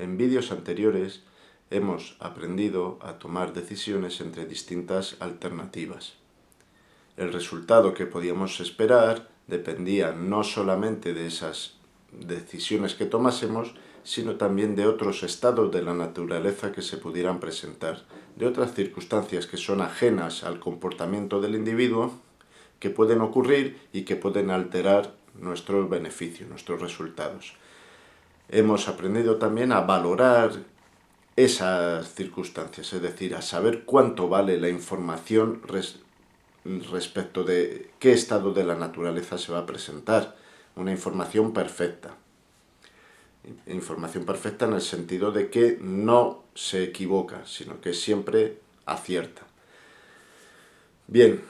En vídeos anteriores hemos aprendido a tomar decisiones entre distintas alternativas. El resultado que podíamos esperar dependía no solamente de esas decisiones que tomásemos, sino también de otros estados de la naturaleza que se pudieran presentar, de otras circunstancias que son ajenas al comportamiento del individuo, que pueden ocurrir y que pueden alterar nuestros beneficios, nuestros resultados. Hemos aprendido también a valorar esas circunstancias, es decir, a saber cuánto vale la información respecto de qué estado de la naturaleza se va a presentar. Una información perfecta. Información perfecta en el sentido de que no se equivoca, sino que siempre acierta. Bien,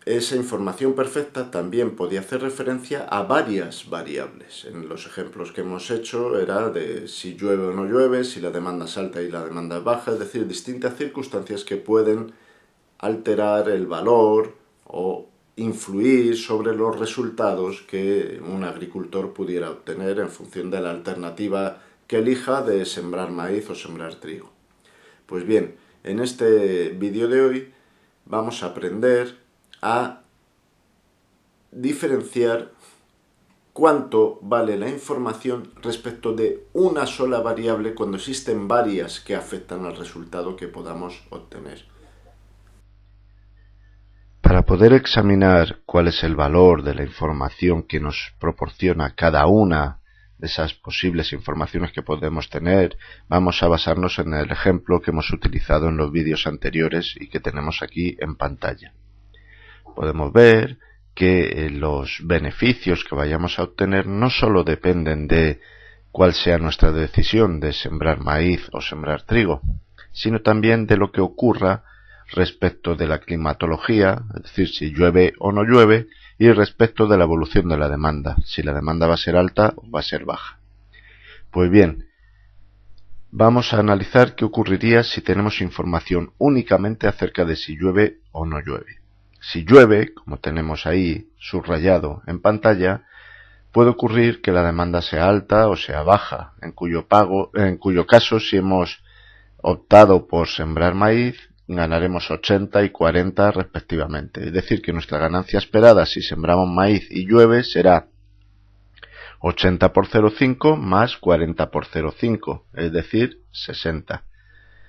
esa información perfecta también podía hacer referencia a varias variables. En los ejemplos que hemos hecho era de si llueve o no llueve, si la demanda es alta y la demanda es baja, es decir, distintas circunstancias que pueden alterar el valor o influir sobre los resultados que un agricultor pudiera obtener en función de la alternativa que elija de sembrar maíz o sembrar trigo. Pues bien, en este vídeo de hoy vamos a aprender a diferenciar cuánto vale la información respecto de una sola variable cuando existen varias que afectan al resultado que podamos obtener. Para poder examinar cuál es el valor de la información que nos proporciona cada una de esas posibles informaciones que podemos tener, vamos a basarnos en el ejemplo que hemos utilizado en los vídeos anteriores y que tenemos aquí en pantalla. Podemos ver que los beneficios que vayamos a obtener no solo dependen de cuál sea nuestra decisión de sembrar maíz o sembrar trigo, sino también de lo que ocurra respecto de la climatología, es decir, si llueve o no llueve, y respecto de la evolución de la demanda, si la demanda va a ser alta o va a ser baja. Pues bien, vamos a analizar qué ocurriría si tenemos información únicamente acerca de si llueve o no llueve. Si llueve, como tenemos ahí subrayado en pantalla, puede ocurrir que la demanda sea alta o sea baja, en cuyo caso, si hemos optado por sembrar maíz, ganaremos 80 y 40 respectivamente. Es decir, que nuestra ganancia esperada si sembramos maíz y llueve será 80 por 0,5 más 40 por 0,5, es decir, 60.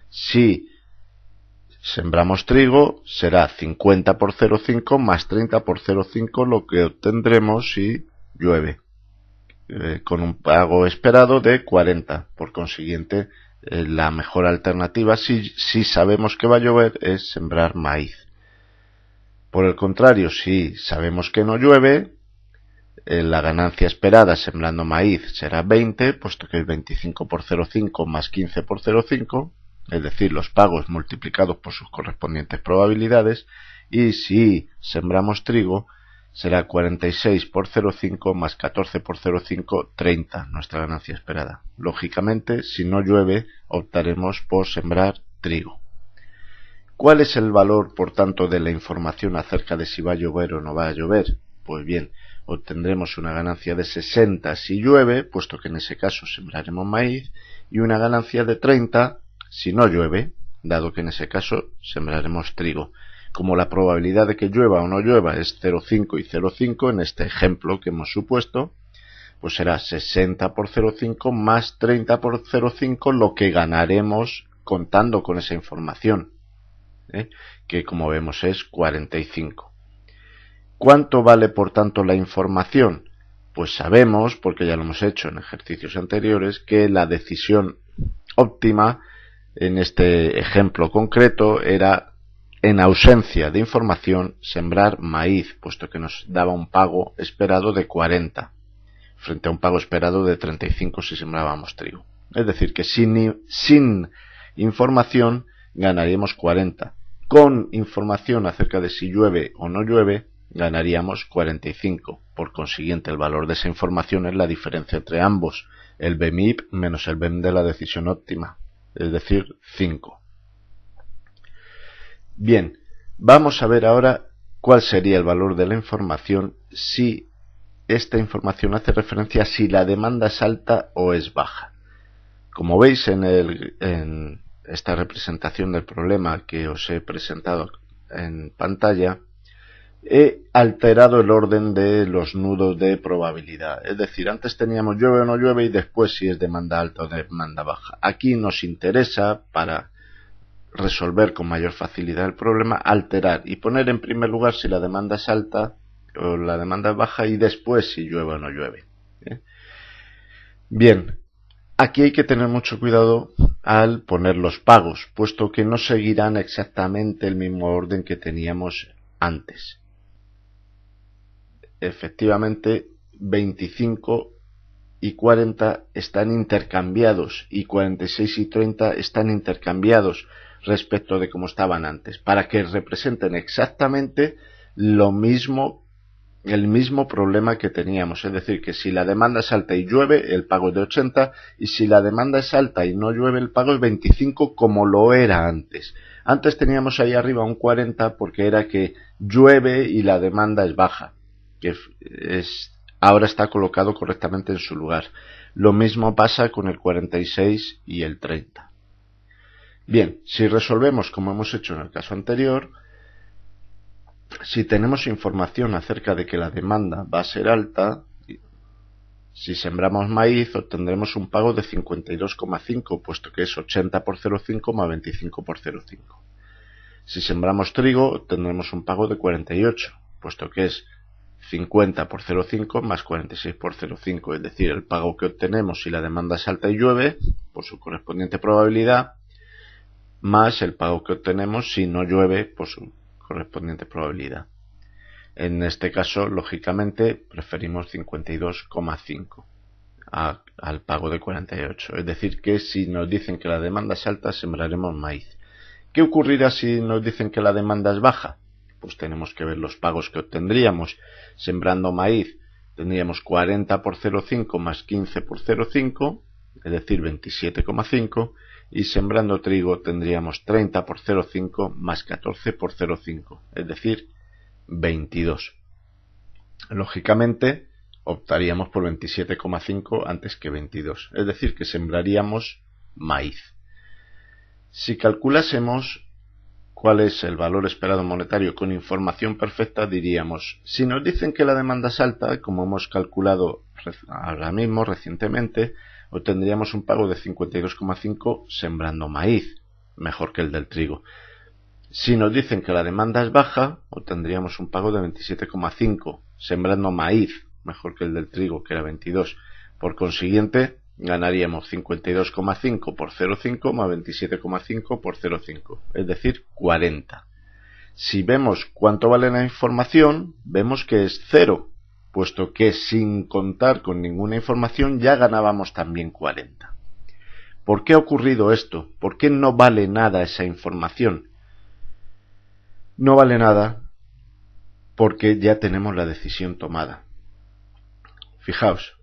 Si sembramos trigo, será 50 por 0,5 más 30 por 0,5 lo que obtendremos si llueve, con un pago esperado de 40. Por consiguiente, la mejor alternativa, si sabemos que va a llover, es sembrar maíz. Por el contrario, si sabemos que no llueve, la ganancia esperada sembrando maíz será 20, puesto que es 25 por 0,5 más 15 por 0,5, es decir, los pagos multiplicados por sus correspondientes probabilidades, y si sembramos trigo, será 46 por 0,5 más 14 por 0,5, 30, nuestra ganancia esperada. Lógicamente, si no llueve, optaremos por sembrar trigo. ¿Cuál es el valor, por tanto, de la información acerca de si va a llover o no va a llover? Pues bien, obtendremos una ganancia de 60 si llueve, puesto que en ese caso sembraremos maíz, y una ganancia de 30 si no llueve, dado que en ese caso sembraremos trigo. Como la probabilidad de que llueva o no llueva es 0,5 y 0,5 en este ejemplo que hemos supuesto, pues será 60 por 0,5 más 30 por 0,5 lo que ganaremos contando con esa información, que como vemos es 45. ¿Cuánto vale por tanto la información? Pues sabemos, porque ya lo hemos hecho en ejercicios anteriores, que la decisión óptima en este ejemplo concreto era, en ausencia de información, sembrar maíz, puesto que nos daba un pago esperado de 40, frente a un pago esperado de 35 si sembrábamos trigo. Es decir, que sin información ganaríamos 40. Con información acerca de si llueve o no llueve, ganaríamos 45. Por consiguiente, el valor de esa información es la diferencia entre ambos, el BMIP menos el BEM de la decisión óptima, es decir, 5. Bien, vamos a ver ahora cuál sería el valor de la información si esta información hace referencia a si la demanda es alta o es baja. Como veis en esta representación del problema que os he presentado en pantalla, he alterado el orden de los nudos de probabilidad. Es decir, antes teníamos llueve o no llueve y después si es demanda alta o demanda baja. Aquí nos interesa, para resolver con mayor facilidad el problema, alterar y poner en primer lugar si la demanda es alta o la demanda es baja y después si llueve o no llueve. Bien, aquí hay que tener mucho cuidado al poner los pagos, puesto que no seguirán exactamente el mismo orden que teníamos antes. Efectivamente, 25 y 40 están intercambiados y 46 y 30 están intercambiados respecto de cómo estaban antes, para que representen exactamente lo mismo, el mismo problema que teníamos. Es decir, que si la demanda es alta y llueve, el pago es de 80, y si la demanda es alta y no llueve, el pago es 25, como lo era antes. Antes teníamos ahí arriba un 40 porque era que llueve y la demanda es baja, que ahora está colocado correctamente en su lugar. Lo mismo pasa con el 46 y el 30. Bien, si resolvemos como hemos hecho en el caso anterior, si tenemos información acerca de que la demanda va a ser alta, si sembramos maíz obtendremos un pago de 52,5, puesto que es 80 por 0,5 más 25 por 0,5. Si sembramos trigo obtendremos un pago de 48, puesto que es 50 por 0,5 más 46 por 0,5, es decir, el pago que obtenemos si la demanda es alta y llueve, por su correspondiente probabilidad, más el pago que obtenemos si no llueve, por su correspondiente probabilidad. En este caso, lógicamente, preferimos 52,5 al pago de 48. Es decir, que si nos dicen que la demanda es alta, sembraremos maíz. ¿Qué ocurrirá si nos dicen que la demanda es baja? Pues tenemos que ver los pagos que obtendríamos. Sembrando maíz tendríamos 40 por 0,5 más 15 por 0,5, es decir, 27,5, y sembrando trigo tendríamos 30 por 0,5 más 14 por 0,5, es decir, 22. Lógicamente optaríamos por 27,5 antes que 22, es decir, que sembraríamos maíz. Si calculásemos cuál es el valor esperado monetario con información perfecta, diríamos, si nos dicen que la demanda es alta, como hemos calculado ahora mismo recientemente, obtendríamos un pago de 52,5 sembrando maíz, mejor que el del trigo. Si nos dicen que la demanda es baja, obtendríamos un pago de 27,5 sembrando maíz, mejor que el del trigo, que era 22. Por consiguiente, ganaríamos 52,5 por 0,5 más 27,5 por 0,5, es decir, 40. Si vemos cuánto vale la información, vemos que es 0, puesto que sin contar con ninguna información ya ganábamos también 40. ¿Por qué ha ocurrido esto? ¿Por qué no vale nada esa información? No vale nada porque ya tenemos la decisión tomada. Fijaos,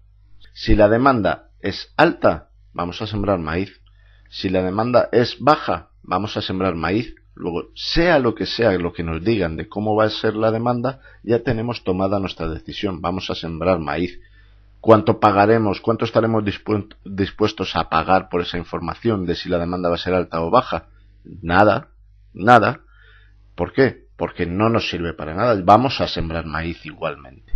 si la demanda es alta, vamos a sembrar maíz. Si la demanda es baja, vamos a sembrar maíz. Luego, sea lo que nos digan de cómo va a ser la demanda, ya tenemos tomada nuestra decisión. Vamos a sembrar maíz. ¿Cuánto pagaremos? ¿Cuánto estaremos dispuestos a pagar por esa información de si la demanda va a ser alta o baja? Nada, nada. ¿Por qué? Porque no nos sirve para nada. Vamos a sembrar maíz igualmente.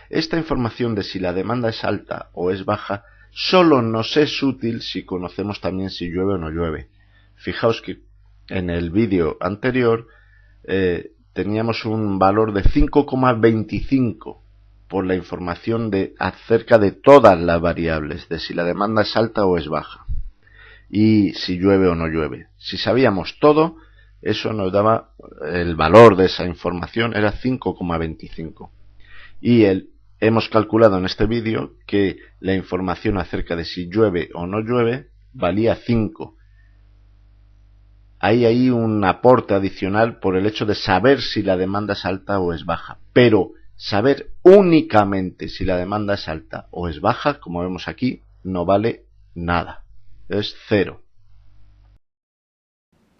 Esta información de si la demanda es alta o es baja solo nos es útil si conocemos también si llueve o no llueve. Fijaos que en el vídeo anterior teníamos un valor de 5,25 por la información acerca de todas las variables, de si la demanda es alta o es baja y si llueve o no llueve. Si sabíamos todo, eso nos daba el valor de esa información, era 5,25. Y hemos calculado en este vídeo que la información acerca de si llueve o no llueve valía 5. Hay un aporte adicional por el hecho de saber si la demanda es alta o es baja. Pero saber únicamente si la demanda es alta o es baja, como vemos aquí, no vale nada. Es 0.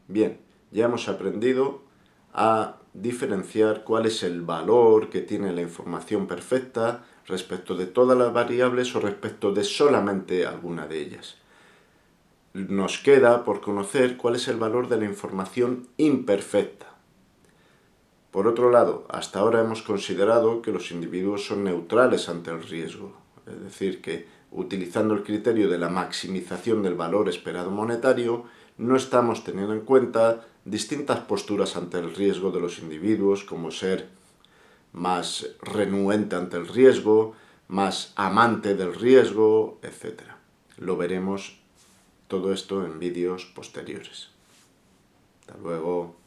Bien, ya hemos aprendido a diferenciar cuál es el valor que tiene la información perfecta respecto de todas las variables o respecto de solamente alguna de ellas. nos queda por conocer cuál es el valor de la información imperfecta. Por otro lado, hasta ahora hemos considerado que los individuos son neutrales ante el riesgo, es decir, que utilizando el criterio de la maximización del valor esperado monetario, no estamos teniendo en cuenta distintas posturas ante el riesgo de los individuos, como ser más renuente ante el riesgo, más amante del riesgo, etc. Lo veremos todo esto en vídeos posteriores. Hasta luego.